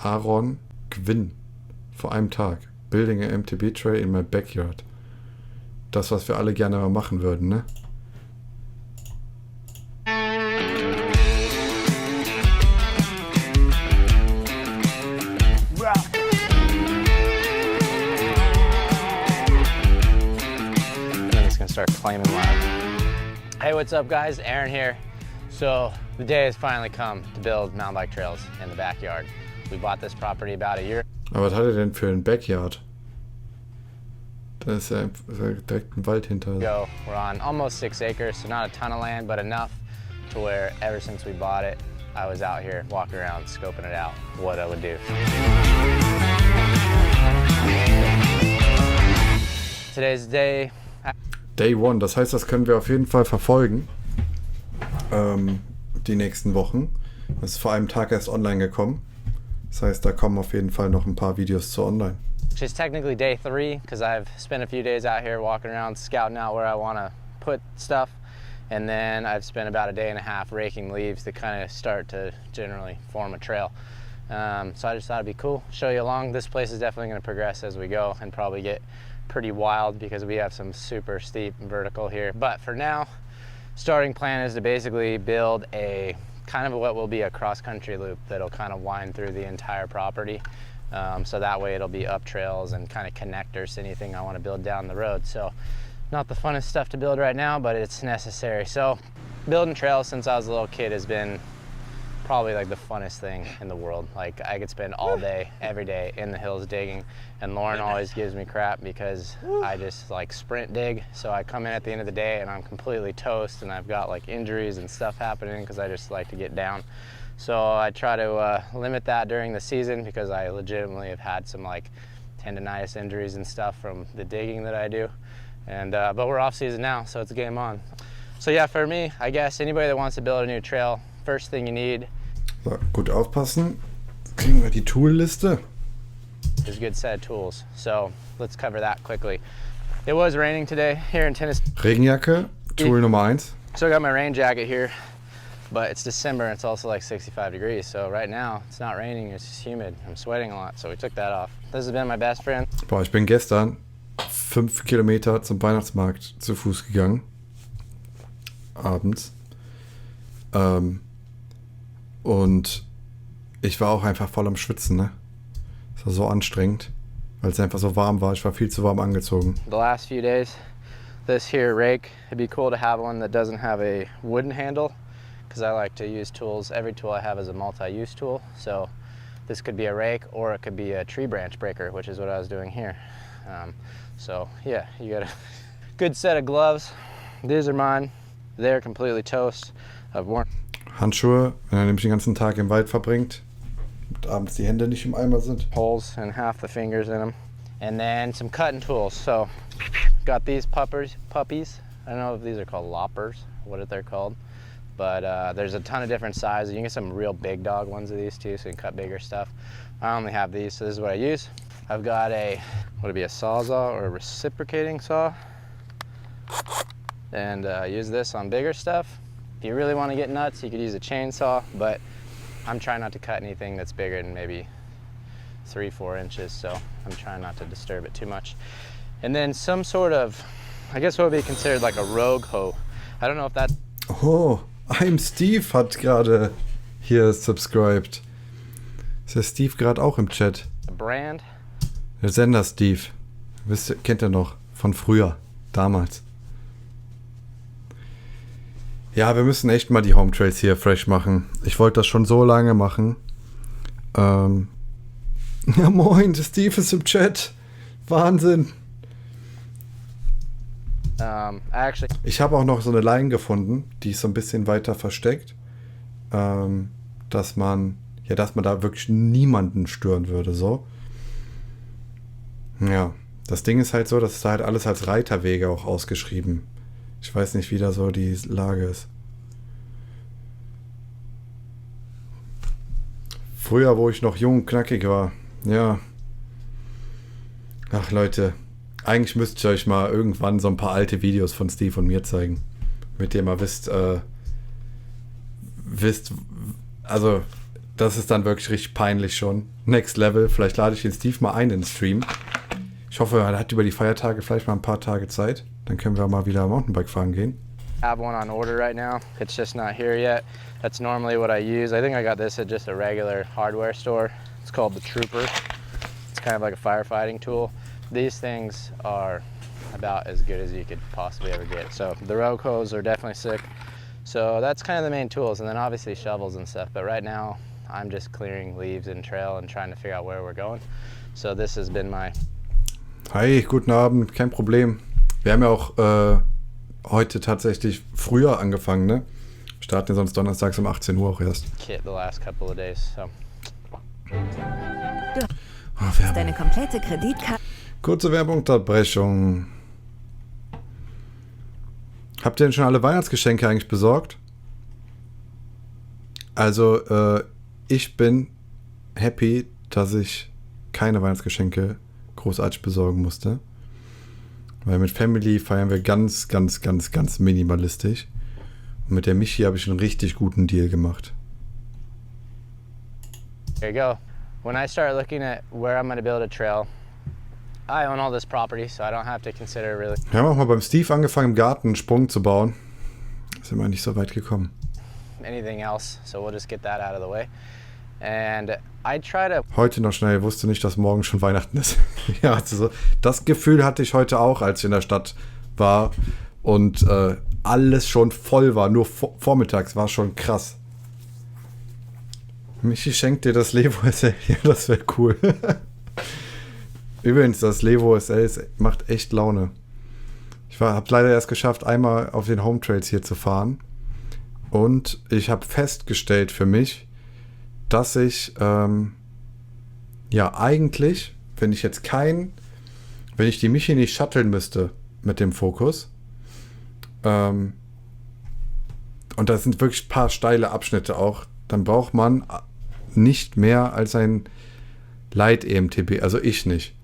Aaron Gwynn vor einem Tag. Building a MTB Trail in my backyard. Das, was wir alle gerne mal machen würden, ne? Start claiming live. Hey, what's up guys? Aaron here. So the day has finally come to build mountain bike trails in the backyard. We bought this property about a year. Aber was hat er denn für ein Backyard? Da ist ja direkt ein Wald hinter. We're on almost 6 acres, so not a ton of land, but enough to where ever since we bought it, I was out here walking around, scoping it out, what I would do. Today's day. Day One, das heißt, das können wir auf jeden Fall verfolgen, die nächsten Wochen. Das ist vor einem Tag erst online gekommen. Das heißt, da kommen auf jeden Fall noch ein paar Videos zu online. It's technically day 3 because I've spent a few days out here walking around, scouting out where I want to put stuff. And then I've spent about a day and a half raking leaves to kind of start to generally form a trail. So I just thought it'd be cool, show you along. This place is definitely going to progress as we go and probably get pretty wild because we have some super steep and vertical here. But for now, starting plan is to basically build a kind of what will be a cross-country loop that'll kind of wind through the entire property. So that way it'll be up trails and kind of connectors to anything I want to build down the road. So not the funnest stuff to build right now, but it's necessary. So building trails since I was a little kid has been probably like the funnest thing in the world. Like I could spend all day, every day in the hills digging, and Lauren always gives me crap because I just like sprint dig. So I come in at the end of the day and I'm completely toast and I've got like injuries and stuff happening because I just like to get down. So I try to limit that during the season because I legitimately have had some like tendonitis injuries and stuff from the digging that I do. And but we're off season now, so it's game on. So yeah, for me, I guess anybody that wants to build a new trail, first thing you need. So, gut aufpassen. Kriegen wir die Toolliste. There's a good set of tools, so let's cover that quickly. It was raining today here in Tennessee. Regenjacke, Tool Nummer 1. So I got my rain jacket here, but it's December and it's also like 65 degrees. So right now it's not raining, it's just humid. I'm sweating a lot, so we took that off. This has been my best friend. Boah, ich bin gestern 5 Kilometer zum Weihnachtsmarkt zu Fuß gegangen. Abends. Und ich war auch einfach voll am Schwitzen, ne? Es war so anstrengend, weil es einfach so warm war. Ich war viel zu warm angezogen. The last few days, this here rake, it'd be cool to have one that doesn't have a wooden handle because I like to use tools. Every tool I have is a multi-use tool. So this could be a rake or it could be a tree branch breaker, which is what I was doing here. So yeah, you got a good set of gloves. These are mine. They're completely toast. I've worn Handschuhe, wenn er nämlich den ganzen Tag im Wald verbringt und abends die Hände nicht im Eimer sind. holes in half the fingers in them. And then some cutting tools. So got these puppies. I don't know if these are called loppers, what they're called. But there's a ton of different sizes. You can get some real big dog ones of these too, so you can cut bigger stuff. I only have these, so this is what I use. I've got a, would it be a sawzall or a reciprocating saw? And use this on bigger stuff. If you really want to get nuts, you could use a chainsaw, but I'm trying not to cut anything that's bigger than maybe 3-4 inches, so I'm trying not to disturb it too much. And then some sort of, I guess what would be considered like a rogue hoe. I don't know if that... Oh, I'm Steve hat gerade hier subscribed. Ist der Steve gerade auch im Chat? A brand? Der Sender Steve. Kennt ihr noch von früher, damals. Ja, wir müssen echt mal die Home Trails hier fresh machen. Ich wollte das schon so lange machen. Ja moin, der Steve ist im Chat. Wahnsinn. Ich habe auch noch so eine Line gefunden, die ist so ein bisschen weiter versteckt. Dass man da wirklich niemanden stören würde, so. Ja, das Ding ist halt so, dass da halt alles als Reiterwege auch ausgeschrieben. Ich weiß nicht, wie da so die Lage ist. Früher, wo ich noch jung und knackig war. Ja. Ach Leute, eigentlich müsste ich euch mal irgendwann so ein paar alte Videos von Steve und mir zeigen. Mit dem ihr wisst, also das ist dann wirklich richtig peinlich schon. Next Level. Vielleicht lade ich den Steve mal ein in den Stream. Ich hoffe, er hat über die Feiertage vielleicht mal ein paar Tage Zeit. Dann können wir mal wieder Mountainbike fahren gehen. I have one on order right now. It's just not here yet. That's normally what I use. I think I got this at just a regular hardware store. It's called the Trooper. It's kind of like a firefighting tool. These things are about as good as you could possibly ever get. So the rogue hose are definitely sick. So that's kind of the main tools, and then obviously shovels and stuff. But right now, I'm just clearing leaves and trail and trying to figure out where we're going. So this has been my... Hi, guten Abend, kein Problem. Wir haben ja auch heute tatsächlich früher angefangen, ne? Starten ja sonst donnerstags um 18 Uhr auch erst. Kit the last couple of days, so. Deine komplette Kreditkarte. Kurze Werbeunterbrechung. Habt ihr denn schon alle Weihnachtsgeschenke eigentlich besorgt? Also, ich bin happy, dass ich keine Weihnachtsgeschenke großartig besorgen musste. Weil mit Family feiern wir ganz minimalistisch. Und mit der Michi habe ich einen richtig guten Deal gemacht. There you go. When I start looking at where I'm going to build a trail, I own all this property, so I don't have to consider really... Wir haben auch mal beim Steve angefangen, im Garten einen Sprung zu bauen. Sind wir nicht so weit gekommen. Anything else, so we'll just get that out of the way. And I try to... Heute noch schnell, wusste nicht, dass morgen schon Weihnachten ist. Ja, also das Gefühl hatte ich heute auch, als ich in der Stadt war und alles schon voll war. Nur vormittags war schon krass. Michi schenkt dir das Levo SL. Ja, das wäre cool. Übrigens, das Levo SL macht echt Laune. Ich habe leider erst geschafft, einmal auf den Home Trails hier zu fahren. Und ich habe festgestellt für mich, dass ich ja eigentlich, wenn ich die Michi nicht shutteln müsste mit dem Fokus, und da sind wirklich ein paar steile Abschnitte auch, dann braucht man nicht mehr als ein Light-EMTB, also ich nicht.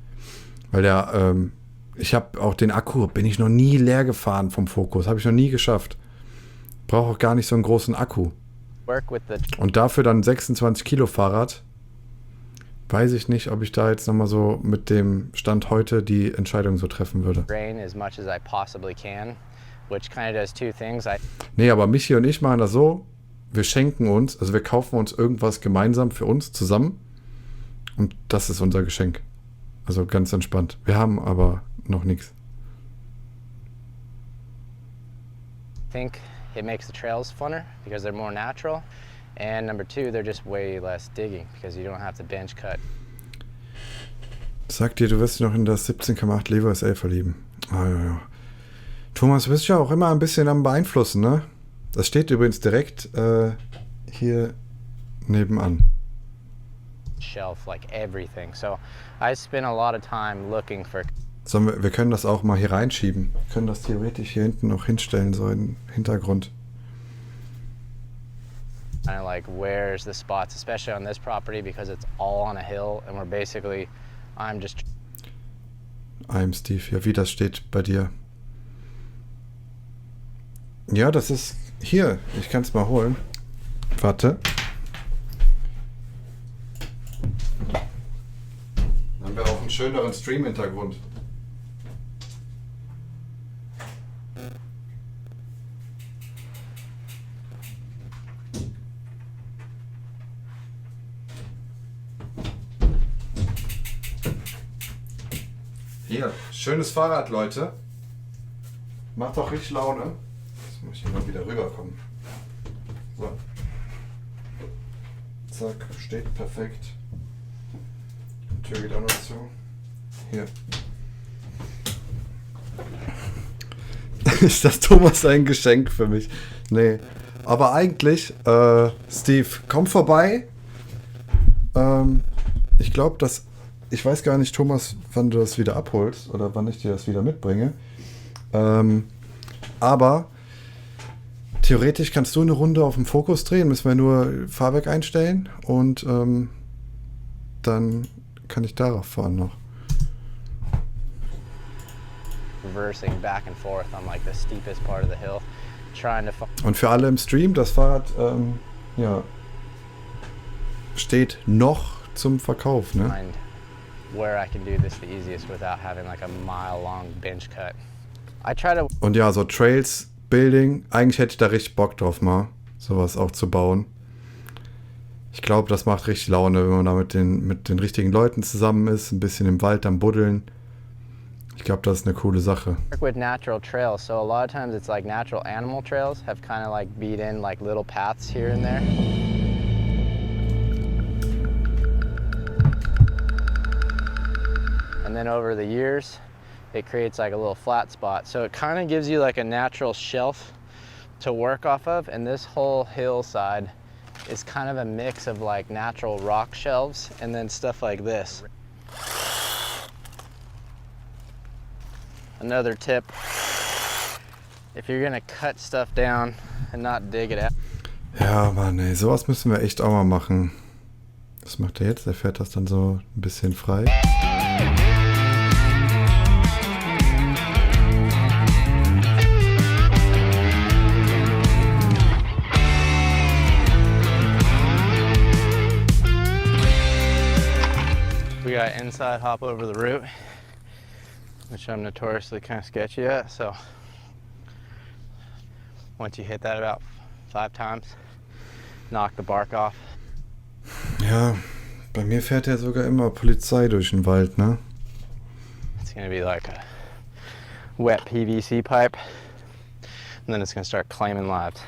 Weil ich habe auch den Akku, bin ich noch nie leer gefahren vom Fokus, habe ich noch nie geschafft. Brauche auch gar nicht so einen großen Akku. Und dafür dann 26 Kilo Fahrrad, weiß ich nicht, ob ich da jetzt nochmal so mit dem Stand heute die Entscheidung so treffen würde. Nee, aber Michi und ich machen das so, wir schenken uns, also wir kaufen uns irgendwas gemeinsam für uns zusammen und das ist unser Geschenk. Also ganz entspannt. Wir haben aber noch nichts. It makes the trails funner because they're more natural, and number two, they're just way less digging because you don't have to bench cut. Sag dir, du wirst dich noch in das 17,8 Levo SL verlieben. Ah, ja. Thomas, du bist ja auch immer ein bisschen am Beeinflussen, ne? Das steht übrigens direkt hier nebenan. Shelf like everything, so I spend a lot of time looking for... So, wir können das auch mal hier reinschieben. Wir können das theoretisch hier hinten noch hinstellen, so im Hintergrund. Kind of like where's the spots, especially on this property because it's all on a hill and we're basically, I'm Steve. Ja, wie das steht bei dir. Ja, das ist hier. Ich kann es mal holen. Warte. Dann haben wir auch einen schöneren Stream-Hintergrund. Hier, schönes Fahrrad, Leute. Macht doch richtig Laune. Jetzt muss ich hier mal wieder rüberkommen. So. Zack, steht perfekt. Die Tür geht auch noch zu. Hier. Ist das Thomas ein Geschenk für mich? Nee. Aber eigentlich, Steve, komm vorbei. Ich glaube, ich weiß gar nicht, Thomas, wann du das wieder abholst oder wann ich dir das wieder mitbringe. Aber theoretisch kannst du eine Runde auf dem Fokus drehen, müssen wir nur Fahrwerk einstellen und dann kann ich darauf fahren noch. reversing back and forth on like the steepest part of the hill, trying to... Und für alle im Stream, das Fahrrad, ja, steht noch zum Verkauf, ne? Find where I can do this the easiest without having like a mile-long bench cut. I try to. Und ja, so Trails Building, eigentlich hätte ich da richtig Bock drauf mal, sowas auch zu bauen. Ich glaube, das macht richtig Laune, wenn man da mit den richtigen Leuten zusammen ist, ein bisschen im Wald am Buddeln. Ich glaube, das ist eine coole Sache. Work with natural trails, so a lot of times it's like natural animal trails have kind of like beat in like little paths here and there. And then over the years, it creates like a little flat spot. So it kind of gives you like a natural shelf to work off of. And this whole hillside is kind of a mix of like natural rock shelves and then stuff like this. Another tip, if you're gonna cut stuff down and not dig it out. Ja, Mann, ey, sowas müssen wir echt auch mal machen. Was macht er jetzt? Er fährt das dann so ein bisschen frei. We got inside hop over the root, which I'm notoriously kind of sketchy at, so once you hit that about 5 times, knock the bark off. Ja, bei mir fährt ja sogar immer Polizei durch den Wald, ne? It's gonna be like a wet PVC pipe, and then it's gonna start claiming lives.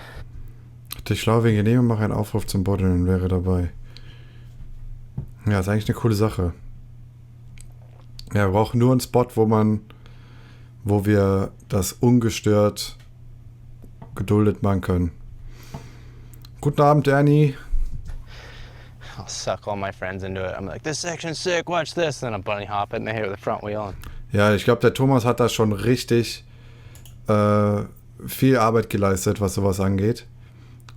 Ich schlau wegen Genehmigung, mache einen Aufruf zum Buddeln, wäre dabei. Ja, ist eigentlich eine coole Sache. Ja, wir brauchen nur einen Spot, wo wir das ungestört geduldet machen können. Guten Abend, Ernie. I'll suck all my friends into it. I'm like, this section's sick, watch this. Then I'm bunny hop it and they hit it with the front wheel. Ja, ich glaube, der Thomas hat da schon richtig viel Arbeit geleistet, was sowas angeht.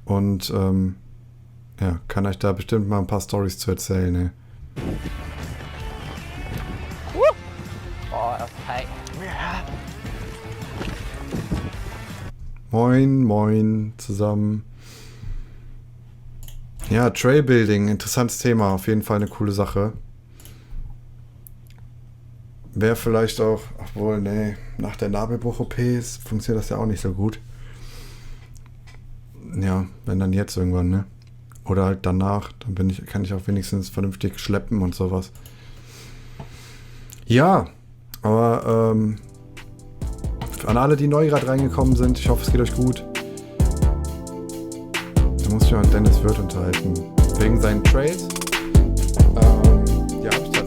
Und ja, kann euch da bestimmt mal ein paar Storys zu erzählen. Ne? Oh, that's tight. Moin, moin zusammen. Ja, Trailbuilding, interessantes Thema, auf jeden Fall eine coole Sache. Wäre vielleicht auch, obwohl, nee, nach der Nabelbruch-OP funktioniert das ja auch nicht so gut. Ja, wenn dann jetzt irgendwann, ne? Oder halt danach, dann kann ich auch wenigstens vernünftig schleppen und sowas. Ja, aber an alle, die neu gerade reingekommen sind, ich hoffe, es geht euch gut. Da muss ich mal mit Dennis Wirth unterhalten. Wegen seinen Trails. Ja, hab ich da